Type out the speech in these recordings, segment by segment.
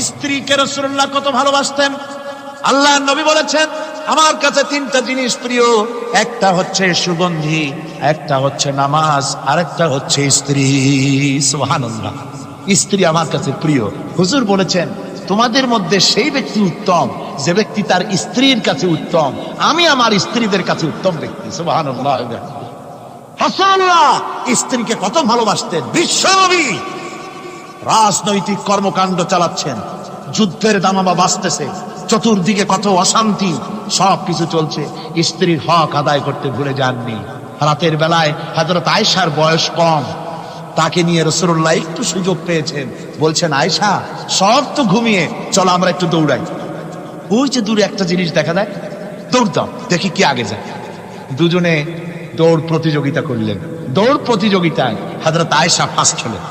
স্ত্রীকে রাসূলুল্লাহ কত ভালোবাসতেন। আল্লাহ নবী বলেছেন, আমার কাছে তিনটা জিনিস প্রিয়, একটা হচ্ছে সুগন্ধি, একটা হচ্ছে নামাজ, আরেকটা হচ্ছে স্ত্রী। সুবহানাল্লাহ, স্ত্রী আমার কাছে প্রিয়। হুজুর বলেছেন, তোমাদের মধ্যে সেই ব্যক্তি উত্তম যে ব্যক্তি তার স্ত্রীর কাছে উত্তম। আমি আমার স্ত্রীদের কাছে উত্তম ব্যক্তি। সুবহানাল্লাহ। রাসূলুল্লাহ স্ত্রীকে কত ভালোবাসতেন। বিশ্বনবী রাজনৈতিক কর্মকাণ্ড চালাচ্ছেন, যুদ্ধের দামামা বাজতেছে, চতুর্দিকে কত অশান্তি, সবকিছু চলছে, স্ত্রীর হক আদায় করতে ভুলে যাননি। রাতের বেলায় হযরত আয়েশার বয়স কম, তাকে নিয়ে রাসূলুল্লাহ একটু সুযোগ পেয়েছেন, বলছেন, আয়েশা সব তো ঘুমিয়ে, চলো আমরা একটু দৌড়াই। ওই যে দূরে একটা জিনিস দেখা যায়, দৌড় দাও, দেখি কি আগে যায়। দুজনে দৌড় প্রতিযোগিতা করলেন। দৌড় প্রতিযোগিতায় হযরত আয়েশা ফার্স্ট হলেন,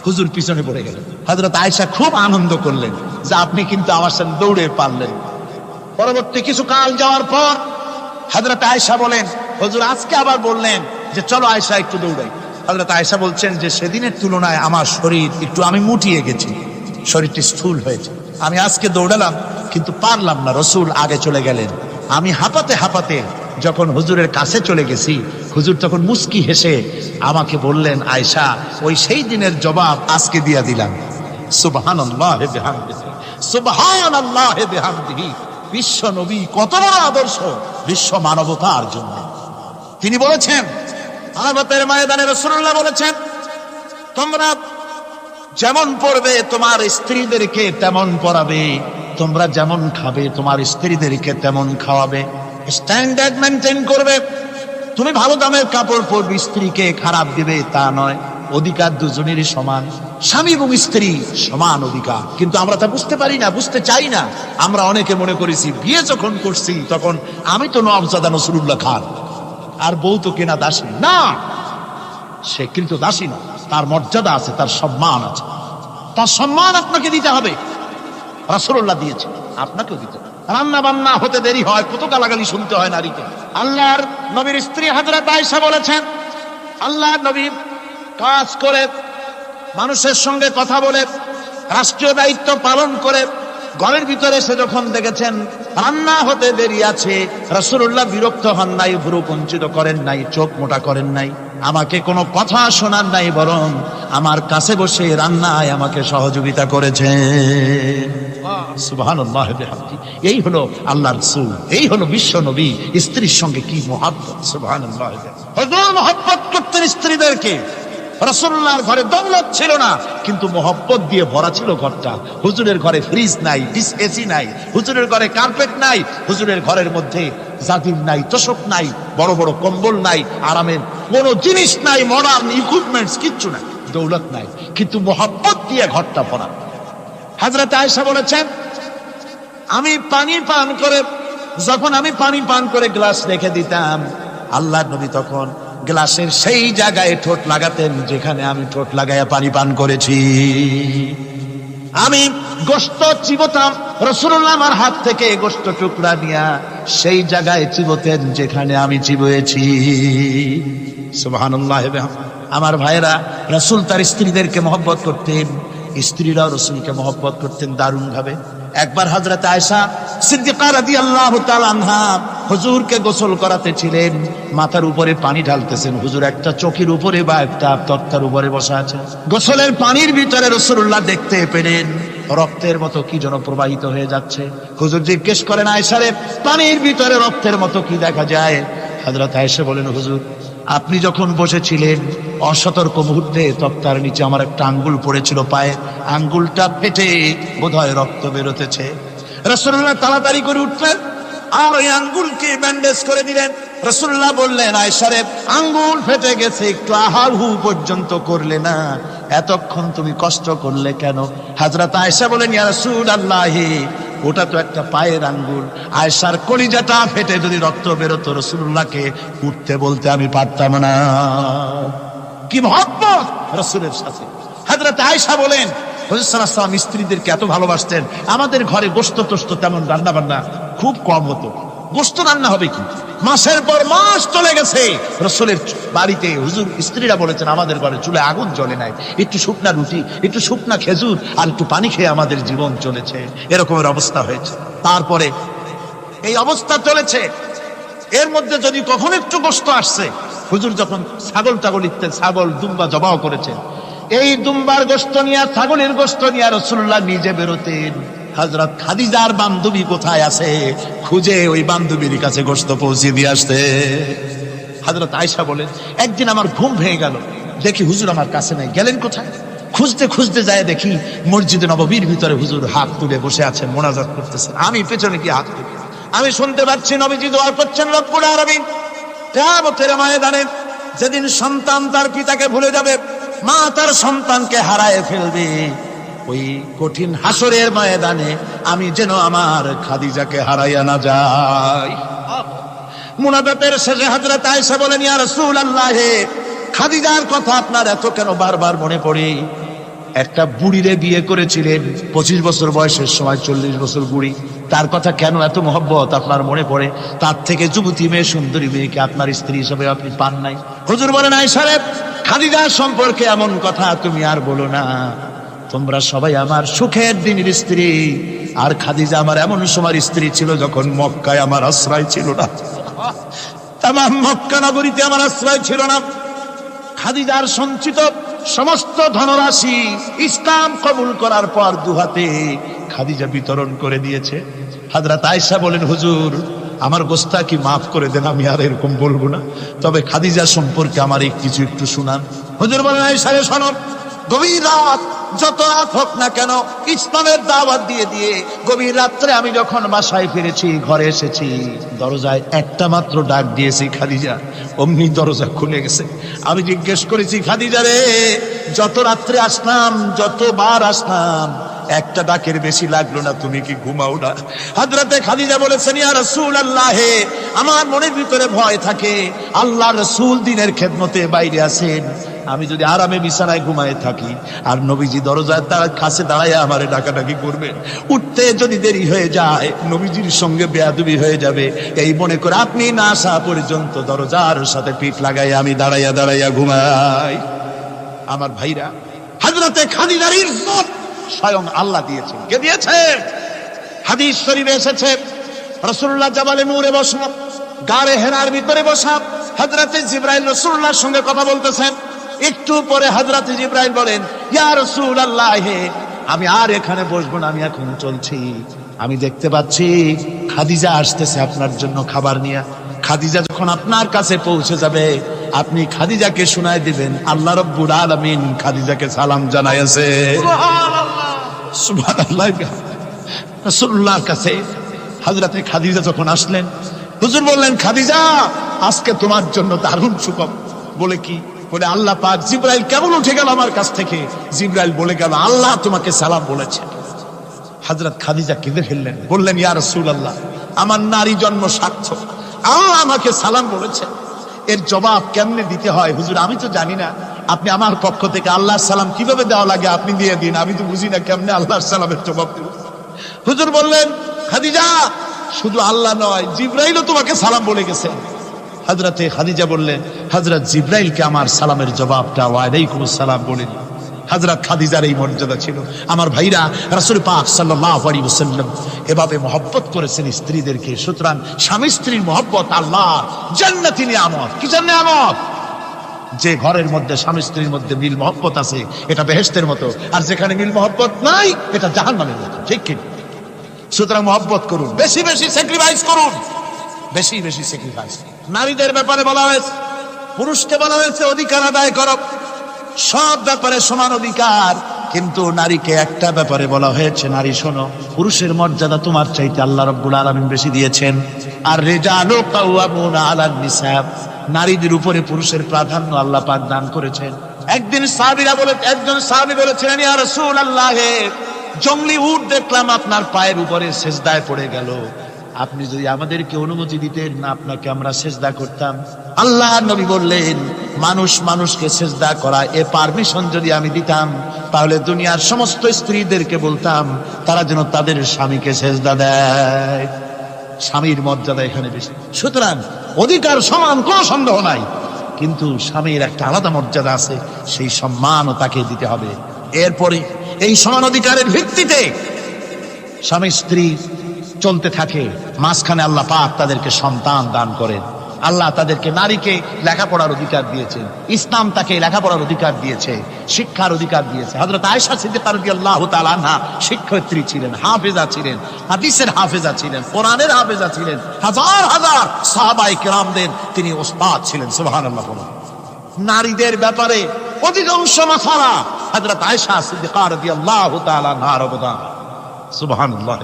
হুজুর পিছনে পড়ে গেলেন। হযরত আয়েশা খুব আনন্দ করলেন যে আপনি কিন্তু আমার সাথে দৌড়ে পারলেন। পরবর্তী কিছু কাল যাওয়ার পর হযরত আয়েশা বলেন, হুজুর আজকে আবার বললেন যে চলো আয়েশা একটু দৌড়াই। হযরত আয়েশা বলছেন যে সেদিনের তুলনায় আমার শরীর একটু, আমি মুটিয়ে গেছি, শরীরটি স্থূল হয়েছে, আমি আজকে দৌড়ালাম কিন্তু পারলাম না। রাসূল আগে চলে গেলেন, আমি হাঁপাতে হাঁপাতে যখন হুজুরের কাছে চলে গেছি, হুজুর তখন মুস্কি হেসে আমাকে বললেন, আয়েশা ওই সেই দিনের জবাব আজকে দিয়া দিলাম। সুবহানাল্লাহ বিহামদিহি, সুবহানাল্লাহ বিহামদিহি। বিশ্ব নবী কত বড় আদর্শ বিশ্ব মানবতার জন্য। তিনি বলেছেন, কিয়ামতের ময়দানে রাসূলুল্লাহ বলেছেন, তোমরা যেমন পড়বে তোমার স্ত্রীদেরকে তেমন পড়াবে, তোমরা যেমন খাবে তোমার স্ত্রীদেরকে তেমন খাওয়াবে, স্ট্যান্ডার্ড মেনটেন করবে। তুমি ভালো দামের কাপড় পরবে, স্ত্রীকে খারাপ দিবে তা নয়, অধিকার দুজনেরই সমান, স্বামী এবং স্ত্রী সমান অধিকার। কিন্তু আমরা তা বুঝতে পারি না, বুঝতে চাই না। আমরা অনেকে মনে করেছি বিয়ে যখন করছি তখন আমি তো নওয়াবজাদা নসরুল্লাহ খান, আর বউ তো কেনা দাসী না, সে কিন্তু দাসী না, তার মর্যাদা আছে, তার সম্মান আছে, তার সম্মান আপনাকে দিতে হবে। রাসূলুল্লাহ দিয়েছে, আপনাকেও দিতে হবে। রান্না বান্না হতে দেরি হয়, কত গালাগালি শুনতে হয় নারীকে। আল্লাহর নবীর স্ত্রী হযরত আয়েশা বলেছেন, আল্লাহর নবী কাজ করে, মানুষের সঙ্গে কথা বলে, রাষ্ট্রীয় দায়িত্ব পালন করে, ঘরের ভিতরে এসে যখন দেখেছেন রান্না হতে দেরি আছে, রাসূলুল্লাহ বিরক্ত হন নাই, ভ্রু কুঞ্চিত করেন নাই, চোখ মোটা করেন নাই, আমাকে কোনো কথা শোনান নাই, বরং আমার কাছে বসে রান্নায় আমাকে সহযোগিতা করেছেন। সুবহানাল্লাহ বিহামদিহি। এই হলো আল্লাহর রাসূল, এই হলো বিশ্ব নবী। স্ত্রীর সঙ্গে কি মহব্বত! সুবহানাল্লাহ। হুজুর মহব্বত করতেন স্ত্রীদেরকে। রাসূলুল্লাহর ঘরে দৌলত ছিল না, কিন্তু মহব্বত দিয়ে ভরা ছিল ঘরটা। হুজুরের ঘরে ফ্রিজ নাই, এসি নাই, হুজুরের ঘরে কার্পেট নাই, হুজুরের ঘরের মধ্যে জাজিম নাই, তোশক নাই, বড় বড় কম্বল নাই, আরামের কোনো জিনিস নাই, মডার্ন ইকুইপমেন্টস কিচ্ছু নাই, দৌলত নাই, কিন্তু মহব্বত দিয়ে ঘরটা ভরা। হযরত আয়েশা বলেছেন, আমি পানি পান করে, যখন আমি পানি পান করে গ্লাস রেখে দিতাম, আল্লাহর নবী তখন গ্লাসের সেই জায়গায় ঠোঁট লাগাতেন যেখানে আমি ঠোঁট লাগাইয়া পানি পান করেছি। আমি গোশত চিবোতাম, রাসূলুল্লাহ আমার হাত থেকে গোশত টুকরা নিয়া সেই জায়গায় চিবোতেন যেখানে আমি চিবুয়েছি। সুবহানাল্লাহ। আমার ভাইরা, রাসূল তার স্ত্রীদেরকে মহব্বত করতেন, স্ত্রীরাও রাসূলকে মহব্বত করতেন দারুণ ভাবে। একবার হযরত আয়েশা সিদ্দিকা রাদিয়াল্লাহু তাআলা আনহা হুজুরকে গোসল করাতে ছিলেন, মাথার উপরে পানি ঢালতেছেন, হুজুর একটা চকির উপরে বা একটা তক্তার উপরে বসা আছে। গোসলের পানির ভিতরে রাসূলুল্লাহ দেখতে পেলেন রক্তের মতো কি যেন প্রবাহিত হয়ে যাচ্ছে। হুজুর জিজ্ঞেস করেন, আয়েশা রে, পানির ভিতরে রক্তের মতো কি দেখা যায়? হযরত আয়েশা বলেন, হুজুর আপনি যখন বসেছিলেন অসতর্ক মুহূর্তে তক্তার নিচে আমার একটা আঙ্গুল পড়েছিল, পায়ে আঙ্গুলটা ফেটে বোধহয় রক্ত বেরোতেছে। রাসূলুল্লাহ তাড়াতাড়ি করে উঠলেন আর ওই আঙ্গুলকে ব্যান্ডেজ করে দিলেন। রাসূলুল্লাহ বললেন, আয়েশা রে, আঙ্গুল ফেটে গেছে, একটু আহাহু পর্যন্ত করলে না, এতক্ষণ তুমি কষ্ট করলে কেন? হযরত আয়েশা বলেন, ইয়া রাসূলুল্লাহ, ওটা তো একটা পায়ের আঙ্গুল। আয়েশার কলিজাটা ফেটে যদি রক্ত বেরোতো, রাসূলুল্লাহকে উঠতে বলতে আমি পারতাম না। কি মহব্বত রাসূলের সাথে! হযরত আয়েশা বলেন, হুজুর সাল্লাল্লাহু আলাইহি ওয়াসাল্লাম স্ত্রীদেরকে এত ভালোবাসতেন, আমাদের ঘরে গোশত টোস্ত তেমন রান্না বান্না খুব কম হতো, গোস্ত রান্না হবে কি? মাসের পর মাস চলে গেছে, রাসূলের বাড়িতে হুজুর স্ত্রীরা বলেছেন আমাদের ঘরে চুলে আগুন জ্বলে নাই, একটু শুকনা রুটি, একটু শুকনা খেজুর আর একটু পানি খেয়ে আমাদের জীবন চলেছে। এরকমের অবস্থা হয়েছে। তারপরে এই অবস্থা চলেছে, এর মধ্যে যদি কখন একটু গোস্ত আসছে, হুজুর যখন ছাগল ইত্যাদি ছাগল দুম্বা জবাও করেছেন, এই দুম্বার গোস্ত নিয়ে ছাগলের গোস্ত নিয়ে রাসূলুল্লাহ নিজে বেরোতেন। হযরত খাদিজার বান্ধবী কোথায় আছে খুঁজে ওই বান্ধবীর কাছে গোস্ত পৌঁছে দিয়ে আসতে। হযরত আয়েশা বলেন, একদিন আমার ঘুম ভেঙে গেল, দেখি হুজুর আমার কাছে নাই, গেলেন কোথায়? খুঁজতে খুঁজতে যায় দেখি মসজিদে নববীর ভিতরে হুজুর হাত তুলে বসে আছেন, মোনাজাত করতেছেন। আমি পেছনে কি হাত তুলে আমি শুনতে পাচ্ছি নবীজি দোয়া করছেন রব্বুল আলামিন কিয়ামতের ময়দানে যেদিন সন্তান তার পিতাকে ভুলে যাবে, মা তার সন্তানকে হারায় ফেলবে, ওই কঠিন হাসরের ময়দানে আমি যেন আমার খাদিজাকে হারাইয়া না যাই। মুনাজাতের শেষে হযরত আয়েশা বলেন, ইয়া রাসূলুল্লাহ, খাদিজার কথা আপনার এত কেন বারবার মনে পড়ে? একটা বুড়িরে বিয়ে করেছিলেন 25 বছর বয়সের সময়, 40 বছর বুড়ি, তার কথা কেন এত মহব্বত আপনার মনে পড়ে? তার থেকে যুবতী মেয়ে, সুন্দরী মেয়েকে আপনার স্ত্রী হিসেবে আপনি পান নাই? হুজুর বলেন, আয়েশা রে, খাদিজা সম্পর্কে এমন কথা তুমি আর বলো না। তোমরা সবাই আমার সুখের দিনের স্ত্রী, আর খাদিজা আমার এমন সময়ের স্ত্রী ছিল যখন মক্কায় আমার আশ্রয় ছিল না, তামাম মক্কা নগরীতে আমার আশ্রয় ছিল না। খাদিজার সঞ্চিত সমস্ত ধনরাশি ইসলাম কবুল করার পর দুহাতে খাদিজা বিতরণ করে দিয়েছে। হযরত আয়েশা বলেন, হুজুর আমার গোস্তাকি মাফ করে দেন, আমি আর এরকম বলবো না, তবে খাদিজা সম্পর্কে আমার কিছু একটু শুনান। হুজুর বলেন, আয়েশা রে শোনো, গভীর রাত, যত রাত হোক না কেন, ইসলামের দাওয়াত দিয়ে দিয়ে গভীর রাত্রে আমি যখন বাসায় ফিরেছি, ঘরে এসেছি, দরজায় একটা মাত্র ডাক দিয়েছি, খাদিজা, অমনি দরজা খুলে গেছে। আমি জিজ্ঞেস করেছি, খাদিজা রে, যত রাত্রে আসলাম, যতবার আসলাম, একটা ডাকের বেশি লাগলো না, তুমি কি ঘুমাও না? হযরতে খাদিজা বলেছেন, ইয়া রাসূলুল্লাহ, আমার মনের ভিতরে ভয় থাকে, আল্লাহর রাসূল দ্বীনের খেদমতে বাইরে আছেন, আমি যদি আরামে বিছানায় ঘুমায় থাকি আর নবীজি দরজায় তার কাছে দাঁড়ায় আমারে ডাকাডাকি করবেন, উঠতে যদি দেরি হয়ে যায় নবীজির সঙ্গে বেয়াদবি হয়ে যাবে, এই মনে করে আপনি না আসা পর্যন্ত দরজার সাথে পিঠ লাগাই আমি দাঁড়াইয়া দাঁড়াইয়া ঘুমাই। আমার ভাইরা, হযরতে খাদিজার ইজ্জত স্বয়ং আল্লাহ দিয়েছেন। কে দিয়েছে? হাদিস শরীফে এসেছে, রাসূলুল্লাহ জাবালে নূরে বসা, গারে হেরার ভিতরে বসা, হযরতে জিবরাইল রাসূলুল্লাহর সঙ্গে কথা বলতেছেন। একটু পরে হযরতে জিবরাইল বলেন, ইয়া রাসূলুল্লাহ, আমি আর এখানে বসবো না, আমি এখন চলছি। আমি দেখতে পাচ্ছি খাদিজা আসতেছে আপনার জন্য খাবার নিয়ে। খাদিজা যখন আপনার কাছে পৌঁছে যাবে, আপনি খাদিজাকে শোনায় দিবেন আল্লাহ রাব্বুল আলামিন খাদিজাকে সালাম জানাইছে। সুবহানাল্লাহ, সুবহানাল্লাহ। রাসূলুল্লাহর কাছে হযরতে খাদিজা যখন আসলেন, হুজুর বললেন, খাদিজা, আজকে তোমার জন্য দারুণ সুখবর। বলে কি? বলে আল্লাহ পাক, জিবরাইল কেমন উঠে গেল আমার কাছ থেকে, জিবরাইল বলে গেল আল্লাহ তোমাকে সালাম বলেছে। হযরত খাদিজা কেঁদে ফেললেন, বললেন, ইয়া রাসূলুল্লাহ, আমার নারী জন্ম সার্থক, আল্লাহ আমাকে সালাম বলেছে, এর জবাব কেমনে দিতে হয় হুজুর আমি তো জানি না, আপনি আমার পক্ষ থেকে আল্লাহর সালাম কিভাবে দেওয়া লাগে আপনি দিয়ে দিন, আমি তো বুঝি না কেমনে আল্লাহর সালামের জবাব দেব। হুজুর বললেন, খাদিজা, শুধু আল্লাহ নয়, জিবরাইলও তোমাকে সালাম বলে গেছে। হযরতে খাদিজা বললেন, হযরত জিবরাইলকে আমার সালামের জবাবটা ওয়ালাইকুম আসসালাম বলেন। হযরত খাদিজার এই মর্যাদা ছিল। আমার ভাইরা, রাসূল পাক সাল্লাল্লাহু আলাইহি ওয়াসাল্লাম এভাবে মহব্বত করেছেন স্ত্রীদেরকে। সুতরাং স্বামী স্ত্রীর মহব্বত আল্লাহ জান্নাতি নিয়ামত। কি নিয়ামত? যে ঘরের মধ্যে স্বামী স্ত্রীর মধ্যে মিল মহব্বত আছে, এটা বেহেশতের মতো, আর যেখানে মিল মহব্বত নাই, এটা জাহান্নামের মতো। ঠিক কি? সুতরাং মহব্বত করুন, বেশি বেশি স্যাক্রিফাইস করুন, বেশি বেশি স্যাক্রিফাইস। নারীদের ব্যাপারে বলা হয়েছে, পুরুষকে বলা হয়েছে অধিকার আদায় করো, সব ব্যাপারে সমান অধিকার, কিন্তু নারীকে একটা ব্যাপারে বলা হয়েছে, নারী শোনো, পুরুষের মর্যাদা তোমার চাইতে আল্লাহ রাব্বুল আলামিন বেশি দিয়েছেন। আর রিজালু কাওয়ামুনা আলান নিসা, নারীদের উপরে পুরুষের প্রাধান্য আল্লাহ পাক দান করেছেন। একজন সাহাবী বলেছিলেন, ইয়া রাসূলুল্লাহ, জংলি উট দেখলাম আপনার পায়ের উপরে সেজদায় পড়ে গেল, আপনি যদি আমাদেরকে অনুমতি দিতেন না, আপনাকে আমরা সেজদা করতাম। আল্লাহ নবী বললেন, মানুষ মানুষকে সেজদা করা, এ পারমিশন যদি আমি দিতাম, তাহলে দুনিয়ার সমস্ত স্ত্রীদেরকে বলতাম তারা যেন তাদের স্বামীকে সেজদা দেয়। স্বামীর মর্যাদা এখানে বেশি। সুতরাং অধিকার সমান, কোনো সন্দেহ নাই, কিন্তু স্বামীর একটা আলাদা মর্যাদা আছে, সেই সম্মানও তাকে দিতে হবে। এরপরে এই সমান অধিকারের ভিত্তিতে স্বামী স্ত্রী চলতে থাকে, মাঝখানে আল্লাহ পাক তাদেরকে সন্তান দান করেন। আল্লাহ তাদেরকে, নারীকে লেখাপড়ার অধিকার দিয়েছেন, ইসলাম তাকে লেখাপড়ার অধিকার দিয়েছে, শিক্ষার অধিকার দিয়েছে। হযরত আয়েশা সিদ্দিকা রাদিয়াল্লাহু তাআলা আনহা শিক্ষয়িত্রী ছিলেন, হাফেজা ছিলেন, হাদিসের হাফেজা ছিলেন, কোরআনের হাফেজা ছিলেন, হাজার হাজার সাহাবায়ে কেরামদের তিনি ওস্তাদ ছিলেন। সুবহানাল্লাহ। নারীদের ব্যাপারে অধিকাংশ মাসালা হযরত আয়েশা সিদ্দিকা রাদিয়াল্লাহু তাআলা আনহার অবদান। সুবহানাল্লাহ।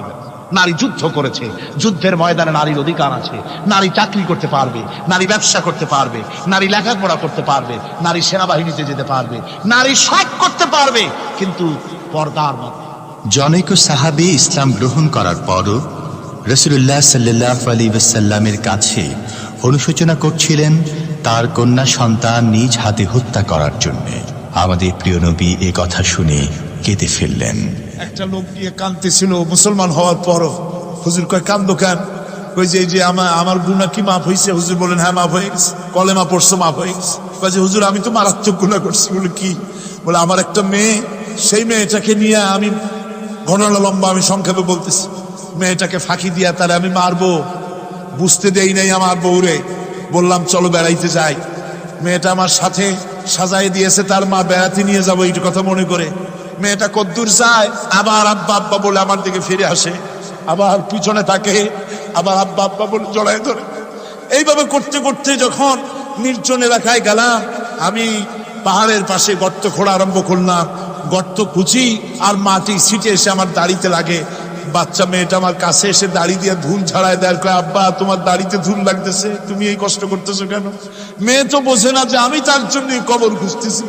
নারী যুদ্ধ করেছে, যুদ্ধের ময়দানে নারীর অধিকার আছে। নারী চাকরি করতে পারবে, নারী ব্যবসা করতে পারবে, নারী লেখাপড়া করতে পারবে, নারী সেনাবাহিনীতে যেতে পারবে, নারী সব করতে পারবে, কিন্তু পর্দার মধ্যে। জনৈক সাহাবী ইসলাম গ্রহণ করার পরও রাসূলুল্লাহ সাল্লাল্লাহু আলাইহি ওয়াসাল্লামের কাছে অনুশোচনা করছিলেন তার কন্যা সন্তান নিজ হাতে হত্যা করার জন্য। আমাদের প্রিয় নবী এ কথা শুনে কেঁদে ফেললেন। একটা লোক গিয়ে কাঁদতেছিল মুসলমান হওয়ার পরও। হুজুর কয় কান্দো কেন? কই যে আমার গুনাহ কি মাফ হয়েছে? হুজুর বলেন হ্যাঁ মাফ হয়ে গেছে। কলেমা পড়ছো, মাফ হয়ে গেছে। কয় যে হুজুর আমি তো মারাত্মক গুনাহ করছি। বলে কি? বলে আমার একটা মেয়ে, সেই মেয়েটাকে নিয়ে আমি, ঘটনা লম্বা, আমি সংক্ষেপে বলতেছি, মেয়েটাকে ফাঁকি দিয়া তারে আমি মারবো, বুঝতে দেই নাই আমার বউরে। বললাম চলো বেড়াইতে যাই। মেয়েটা আমার সাথে সাজাই দিয়েছে, তার মা বেড়াতে নিয়ে যাবো এই কথা মনে করে। মেয়েটা কদ্দূর যায়, আবার আব্বা আব্বা বলে আমার দিকে ফিরে আসে, আবার পিছনে থাকে, আবার আব্বা আব্বা বলে জড়ায় ধরে। এইভাবে করতে করতে যখন নির্জন এলাকায় গেলাম, আমি পাহাড়ের পাশে গর্ত খোঁড়া আরম্ভ করলাম। গর্ত কুচি আর মাটি ছিটে এসে আমার দাড়িতে লাগে। বাচ্চা মেয়েটা আমার কাছে এসে দাড়ি দিয়ে ধুল ছাড়ায় দেয়। কয় আব্বা তোমার দাড়িতে ধুল লাগতেছে, তুমি এই কষ্ট করতেছো কেন? মেয়ে তো বোঝে না যে আমি তার জন্য কবর খুঁজতেছি।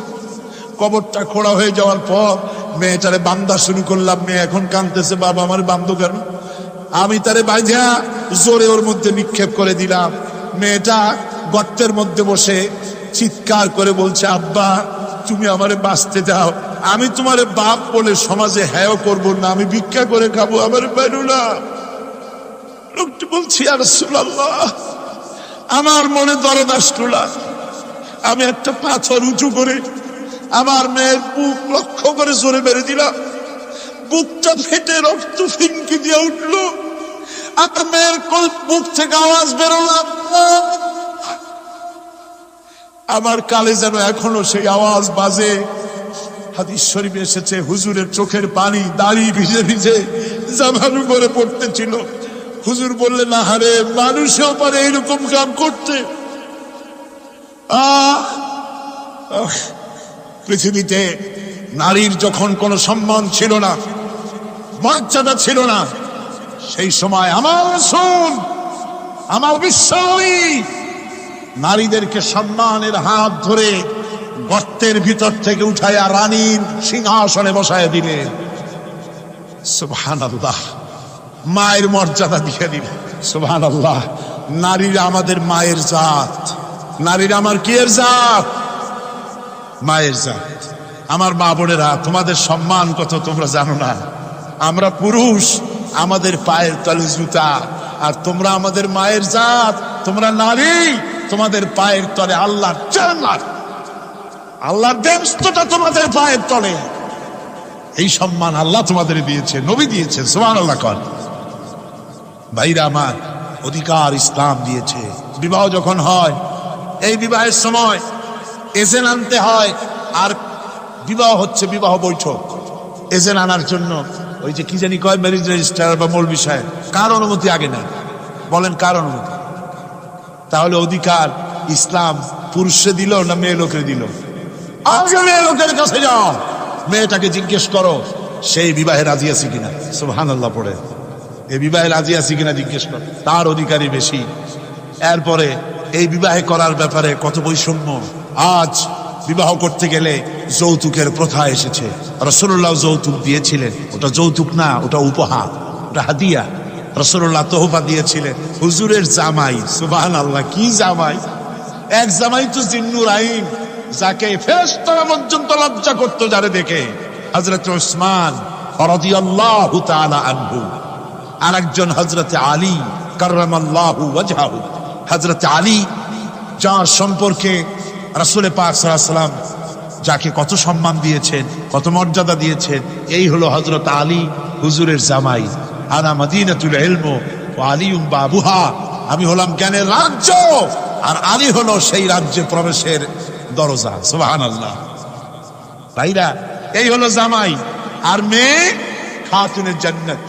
কবরটা খোঁড়া হয়ে যাওয়ার পর মেয়েটারে বান্ধা শুরু করলাম। মেয়ে এখন কাঁদতেছে, বাবা আমার বান্ধব কেন? আমি তারে বাঁধা জোরে ওর মধ্যে নিক্ষেপ করে দিলাম। মেয়েটা গর্তের মধ্যে বসে চিৎকার করে বলছে, আব্বা তুমি আমারে বাঁচতে দাও, আমি তোমারে বাপ বলে সমাজে হ্যাঁ করবো না, আমি ভিক্ষা করে খাবো, আমার বেরো না। লোকটি বলছি ইয়া রাসূলুল্লাহ, আমার মনে দরদ আসলো। আমি একটা পাথর উঁচু করে আমার মেয়ের বুক লক্ষ্য করে জোরে মেরে দিলাম। বুকটা ফেটে রক্ত ফিনকি দিয়ে উঠলো। আমার মেয়ের বুক থেকে আওয়াজ বেরোলাম। আমার কালে যেন এখনো সেই আওয়াজ বাজে। হাদিস শরীফে এসেছে, হুজুরের চোখের পানি দাড়ি ভিজে ভিজে জামার উপরে পড়তেছিল। হুজুর বললেন, আহারে মানুষেও পারে এরকম কাম করতে। পৃথিবীতে নারীর যখন কোনো সম্মান ছিল না, মর্যাদা ছিল না, সেই সময় আমার রাসূল, আমার বিশ্বনবী নারীদেরকে সম্মানের হাত ধরে গর্তের ভিতর থেকে উঠাইয়া রানীর সিংহাসনে বসায় দিলেন। সুবহানাল্লাহ। মায়ের মর্যাদা দিয়ে দিলেন। সুবহানাল্লাহ। নারীরা আমাদের মায়ের জাত। নারীরা আমার কি এর জাত? মায়ের জাত। আমার মা বোনেরা, তোমাদের সম্মান কত তোমরা জানো না। আমরা পুরুষ, আমাদের পায়ের তলে জুতা, আর তোমরা আমাদের মায়ের জাত। তোমরা নারী, তোমাদের পায়ের তলে আল্লাহর জান্নাত, আল্লাহর বেহেশতটা তোমাদের পায়ের তলে। এই সম্মান আল্লাহ তোমাদের দিয়েছে, নবী দিয়েছে। সুবহানাল্লাহ। কর ভাইরা আমার, অধিকার ইসলাম দিয়েছে। বিবাহ যখন হয়, এই বিবাহের সময় এজেন আনতে হয়। আর বিবাহ হচ্ছে বিবাহ বৈঠক। এজেন আনার জন্য ওই যে কি জানি কয়, ম্যারেজ রেজিস্ট্রার বা মৌলবি সাহেব, কার অনুমতি আগে নেয়? বলেন কার অনুমতি? তাহলে অধিকার ইসলাম পুরুষে দিল না মেয়ে লোকের দিল? আগে মেয়ে লোকের কাছে যাও, মেয়েটাকে জিজ্ঞেস করো সেই বিবাহে রাজি আছে কিনা। সুবহানাল্লাহ পড়ে, এই বিবাহে রাজি আছে কিনা জিজ্ঞেস করো, তার অধিকারই বেশি। এরপরে এই বিবাহে করার ব্যাপারে কত বৈষম্য। আজ বিবাহ করতে গেলে যৌতুকের প্রথা এসেছে। রাসূলুল্লাহ যৌতুক দিয়েছিলেন। ওটা যৌতুক না, ওটা উপহার, ওটা হাদিয়া। রাসূলুল্লাহ তোহফা দিয়েছিলেন হুজুরের জামাই। সুবহানাল্লাহ। কি জামাই? এক জামাই তো জিন্নুর আইন, যাকে ফেরেশতারা পর্যন্ত লজ্জা করতো যারে দেখে, হযরত ওসমান রাদিয়াল্লাহু তাআলা আনহু। আর একজন হযরত আলী কাররামাল্লাহু ওয়াজহাহু। হযরত আলী, যার সম্পর্কে রাসূল পাক সাল্লাল্লাহু আলাইহি ওয়াসাল্লাম যাকে কত সম্মান দিয়েছেন, কত মর্যাদা দিয়েছেন, এই হলো হযরত আলী হুজুরের জামাই। আনা মদিনাতুল ইলম ওয়া আলিউম বাবুহা, আমি হলাম জ্ঞানের রাজ্য, আর আলী হলো সেই রাজ্যে প্রবেশের দরজা। সুবহানাল্লাহ। ভাইরা, এই হলো জামাই। আর মেয়ে খাতুনে জান্নাত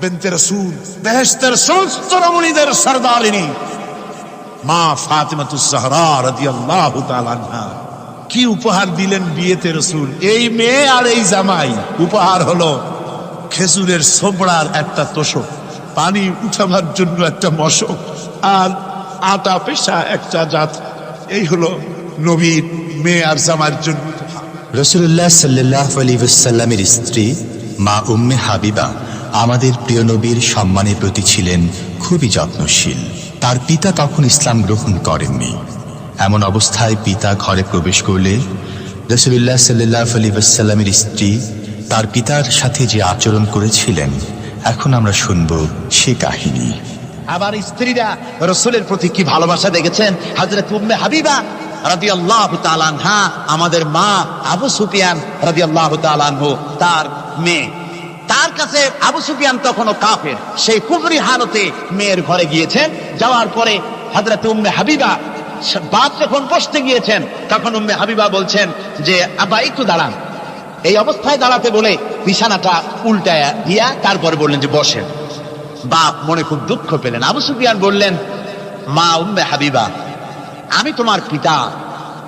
বিনতে রাসূল, বেহেশতের সমস্ত রমণীদের সরদারিনী মা ফাতিমাতুজ জাহরা রাদিয়াল্লাহু তাআলা আনহা। কি উপহার দিলেন বিয়েতে রাসূল! এই মেয়ে আর এই জামাই। উপহার হলো খেজুরের ছোবড়ার একটা তোষক, পানি উঠাবার জন্য একটা মশক, আর আটা পেশা একটা জাত। এই হলো নবীর মেয়ে আর জামাইয়ের জন্য। রাসূলুল্লাহ সাল্লাল্লাহু আলাইহি ওয়াসাল্লামের স্ত্রী মা উম্মে হাবিবা আমাদের প্রিয় নবীর সম্মানের প্রতি ছিলেন খুবই যত্নশীল। তার পিতা তখন ইসলাম গ্রহণ করেননি। এমন অবস্থায় পিতা ঘরে প্রবেশ করলে রাসূলুল্লাহ সাল্লাল্লাহু আলাইহি ওয়াসাল্লামের স্ত্রী তার পিতার সাথে যে আচরণ করেছিলেন, এখন আমরা শুনব সে কাহিনী। আবার স্ত্রীরা রাসূলের প্রতি কি ভালোবাসা দেখেছেন। হযরত উম্মে হাবিবা রাদিয়াল্লাহু তাআলা আনহা, আমাদের মা আবু সুফিয়ান রাদিয়াল্লাহু তাআলা আনহু, তার মেয়ে। তার কাছে আবু সুফিয়ান তখনও কাফের, সেই কুফরি হালতে মেয়ের ঘরে গিয়েছেন। যাওয়ার পরে হযরত উম্মে হাবিবা বাপ যখন বসতে গিয়েছেন, তখন উম্মে হাবিবা বলছেন যে আব্বা একটু দাঁড়ান। এই অবস্থায় দাঁড়াতে বলে বিছানাটা উল্টায়া দিয়া তারপরে বললেন যে বসেন। বাপ মনে খুব দুঃখ পেলেন। আবু সুফিয়ান বললেন, মা উম্মে হাবিবা, আমি তোমার পিতা,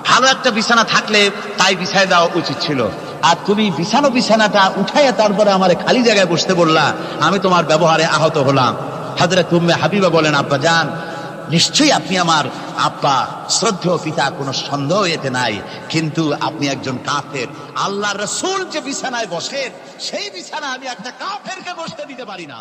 ভালো একটা বিছানা থাকলে তাই বিছায় দেওয়া উচিত ছিল, আর তুমি বিছানাটা উঠাইয়া তারপরে আমার খালি জায়গায় বসতে বললা, আমি তোমার ব্যবহারে আহত হলাম। হযরত উম্মে হাবিবা বলেন, আব্বা জান, নিশ্চয়ই আপনি আমার আব্বা, শ্রদ্ধেয় পিতা, কোনো সন্দেহ এতে নাই, কিন্তু আপনি একজন কাফের। আল্লাহর রাসূল যে বিছানায় বসেন, সেই বিছানা আমি একটা কাফেরকে বসতে দিতে পারি না।